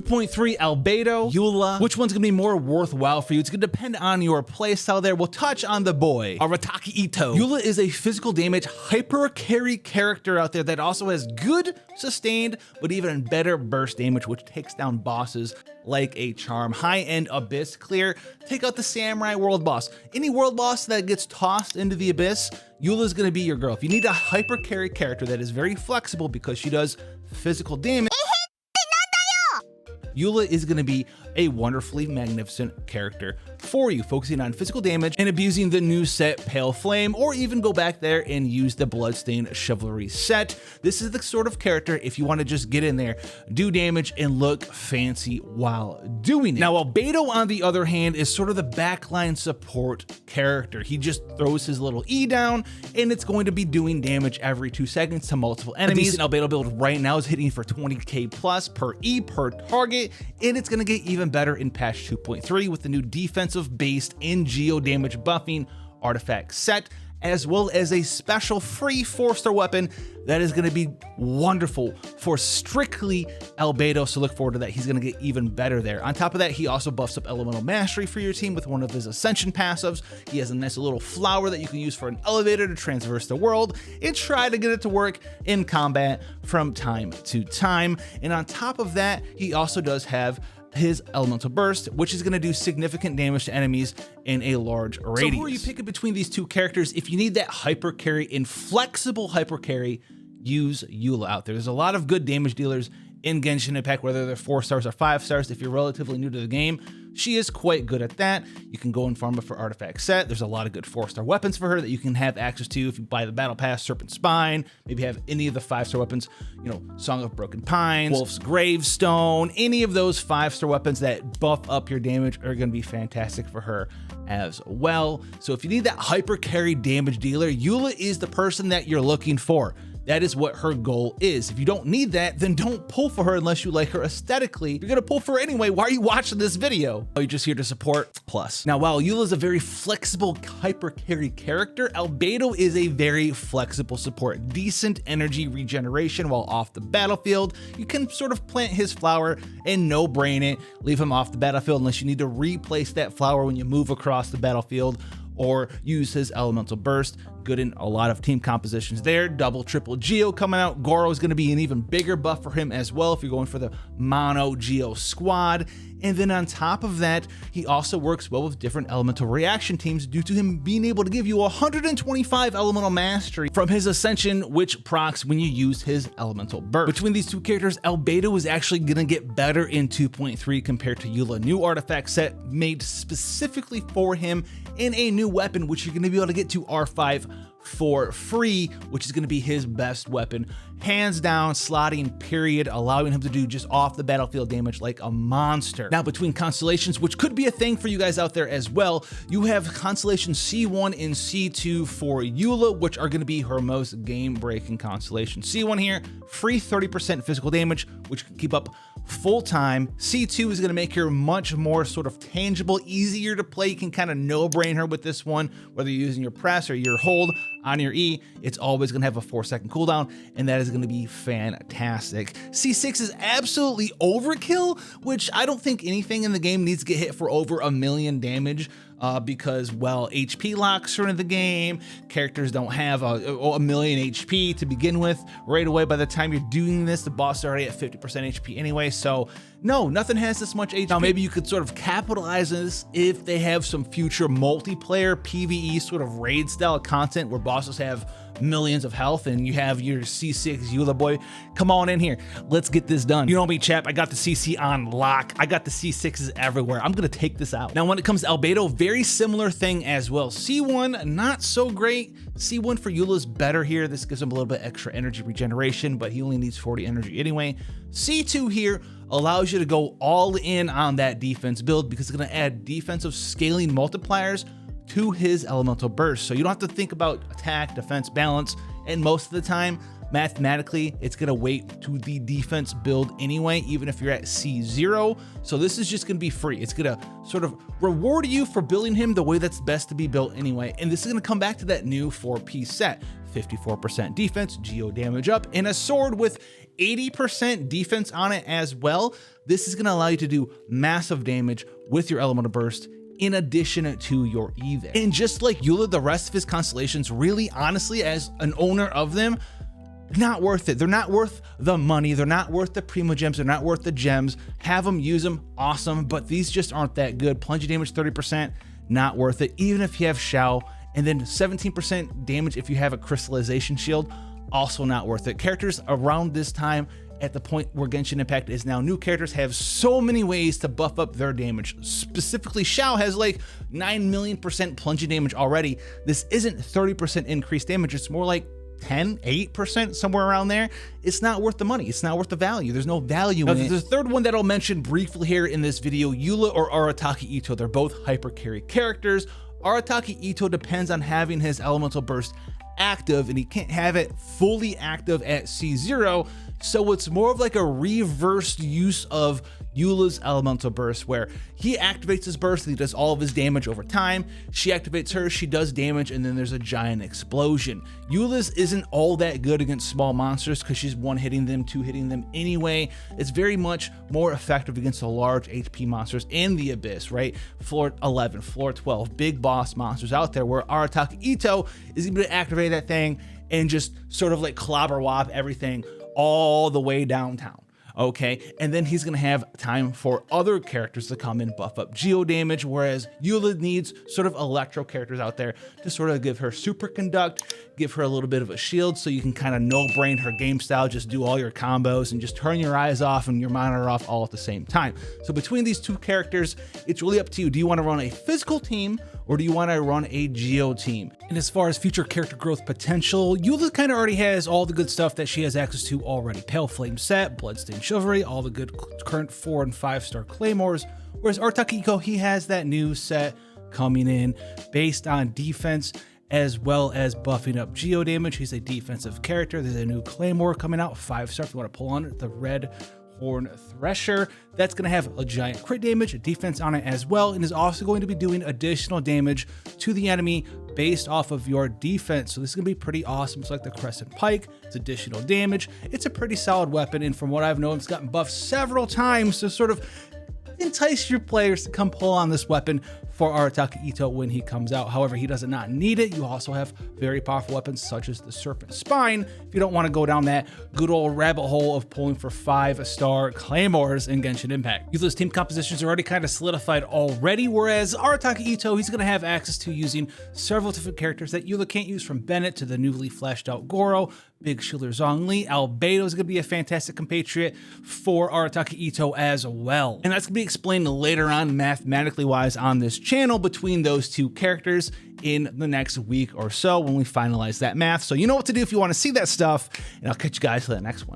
2.3 Albedo, Eula. Which one's gonna be more worthwhile for you? It's gonna depend on your playstyle there. We'll touch on the boy, Arataki Itto. Eula is a physical damage hyper carry character out there that also has good sustained, but even better burst damage, which takes down bosses like a charm. High-end abyss clear. Take out the samurai world boss. Any world boss that gets tossed into the abyss, Eula's gonna be your girl. If you need a hyper carry character that is very flexible because she does physical damage, Eula is going to be a wonderfully magnificent character for you, focusing on physical damage and abusing the new set Pale Flame, or even go back there and use the Bloodstained Chivalry set. This is the sort of character, if you want to just get in there, do damage, and look fancy while doing it. Now, Albedo, on the other hand, is sort of the backline support character. He just throws his little E down, and it's going to be doing damage every 2 seconds to multiple enemies. An Albedo build right now is hitting for 20k plus per E per target, and it's going to get even better in patch 2.3 with the new defensive based and geo damage buffing artifact set, as well as a special free 4-star weapon that is going to be wonderful for strictly Albedo, so look forward to that. He's going to get even better there. On top of that, he also buffs up elemental mastery for your team with one of his ascension passives. He has a nice little flower that you can use for an elevator to traverse the world and try to get it to work in combat from time to time. And on top of that, he also does have his elemental burst, which is going to do significant damage to enemies in a large radius. So who are you picking between these two characters? If you need that hyper carry and flexible hyper carry, use Eula out there. There's a lot of good damage dealers in Genshin Impact, whether they're 4 stars or 5 stars. If you're relatively new to the game, she is quite good at that. You can go and farm it for artifact set. There's a lot of good 4-star weapons for her that you can have access to if you buy the battle pass. Serpent Spine, maybe have any of the 5-star weapons, you know, Song of Broken Pines, Wolf's Gravestone, any of those 5-star weapons that buff up your damage are going to be fantastic for her as well. So if you need that hyper carry damage dealer, Eula is the person that you're looking for. That is what her goal is. If you don't need that, then don't pull for her unless you like her aesthetically. If you're gonna pull for her anyway, why are you watching this video? Oh, you're just here to support plus. Now, while Eula is a very flexible hyper carry character, Albedo is a very flexible support. Decent energy regeneration while off the battlefield. You can sort of plant his flower and no brain it, leave him off the battlefield unless you need to replace that flower when you move across the battlefield, or use his elemental burst. Good in a lot of team compositions there. Double, triple Geo coming out. Goro is going to be an even bigger buff for him as well if you're going for the mono Geo squad. And then on top of that, he also works well with different elemental reaction teams due to him being able to give you 125 elemental mastery from his ascension, which procs when you use his elemental burst. Between these two characters, Albedo is actually going to get better in 2.3 compared to Eula. New artifact set made specifically for him, and a new weapon which you're going to be able to get to R5 for free, which is going to be his best weapon, hands down, slotting period, allowing him to do just off the battlefield damage like a monster. Now, between constellations, which could be a thing for you guys out there as well, you have constellation C1 and C2 for Eula, which are going to be her most game-breaking constellation. C1 here, free 30% physical damage, which can keep up full time. C2 is going to make her much more sort of tangible, easier to play. You can kind of no-brain her with this one, whether you're using your press or your hold on your E. It's always going to have a 4-second cooldown, and that is going to be fantastic. C6 is absolutely overkill, which I don't think anything in the game needs to get hit for over 1,000,000 damage. Because, well, HP locks are in the game. Characters don't have a million HP to begin with right away. By the time you're doing this, the boss is already at 50% HP anyway. So no, nothing has this much HP. Now, maybe you could sort of capitalize on this if they have some future multiplayer PvE sort of raid style content where bosses have millions of health and you have your C6 Eula boy. Come on in here. Let's get this done. You know me, chap. I got the CC on lock. I got the C6s everywhere. I'm going to take this out. Now, when it comes to Albedo, very similar thing as well. C1, not so great. C1 for Eula's better here. This gives him a little bit extra energy regeneration, but he only needs 40 energy anyway. C2 here allows you to go all in on that defense build because it's going to add defensive scaling multipliers to his elemental burst. So you don't have to think about attack, defense, balance, and most of the time, mathematically, it's gonna weight to the defense build anyway, even if you're at C0. So this is just gonna be free. It's gonna sort of reward you for building him the way that's best to be built anyway. And this is gonna come back to that new 4-piece set. 54% defense, geo damage up, and a sword with 80% defense on it as well. This is going to allow you to do massive damage with your elemental burst in addition to your evac. And just like Eula, the rest of his constellations, really honestly, as an owner of them, not worth it. They're not worth the money. They're not worth the primo gems. They're not worth the gems. Have them, use them, awesome, but these just aren't that good. Plunging damage 30%, not worth it, even if you have Xiao. And then 17% damage if you have a crystallization shield, also not worth it. Characters around this time, at the point where Genshin Impact is now, new characters have so many ways to buff up their damage. Specifically, Xiao has like 9 million % plunging damage already. This isn't 30% increased damage. It's more like 10, 8%, somewhere around there. It's not worth the money. It's not worth the value. There's no value in it. The third one that I'll mention briefly here in this video, Eula or Arataki Itto. They're both hyper carry characters. Arataki Itto depends on having his elemental burst active, and he can't have it fully active at C0, so it's more of like a reversed use of Eula's elemental burst, where he activates his burst and he does all of his damage over time. She activates hers, she does damage, and then there's a giant explosion. Eula's isn't all that good against small monsters because she's one hitting them, two hitting them anyway. It's very much more effective against the large HP monsters in the Abyss, right? Floor 11, floor 12, big boss monsters out there, where Arataki Itto is able to activate that thing and just sort of like clobber wop everything all the way downtown. Okay, and then he's gonna have time for other characters to come and buff up geo damage, whereas Eula needs sort of electro characters out there to sort of give her superconduct, give her a little bit of a shield, so you can kind of no-brain her game style, just do all your combos and just turn your eyes off and your monitor off all at the same time. So between these two characters, it's really up to you. Do you want to run a physical team, or do you want to run a geo team? And as far as future character growth potential, Eula kind of already has all the good stuff that she has access to already. Pale Flame set, Bloodstained Chivalry, all the good current 4- and 5-star claymores, whereas Arataki Itto, he has that new set coming in based on defense as well as buffing up geo damage. He's a defensive character. There's a new claymore coming out, 5-star if you want to pull on it, the Red Horn Thresher. That's going to have a giant crit damage, a defense on it as well, and is also going to be doing additional damage to the enemy based off of your defense. So this is going to be pretty awesome. It's like the Crescent Pike. It's additional damage. It's a pretty solid weapon, and from what I've known, it's gotten buffed several times to sort of entice your players to come pull on this weapon for Arataki Itto when he comes out. However, he does not need it. You also have very powerful weapons such as the Serpent Spine if you don't want to go down that good old rabbit hole of pulling for 5-star claymores in Genshin Impact. Eula's team compositions are already kind of solidified already, whereas Arataki Itto, he's going to have access to using several different characters that Eula can't use, from Bennett to the newly fleshed out Goro, Big Shielder Zhongli. Albedo is going to be a fantastic compatriot for Arataki Itto as well. And that's going to be explained later on mathematically wise on this channel between those two characters in the next week or so when we finalize that math. So you know what to do if you want to see that stuff, and I'll catch you guys for the next one.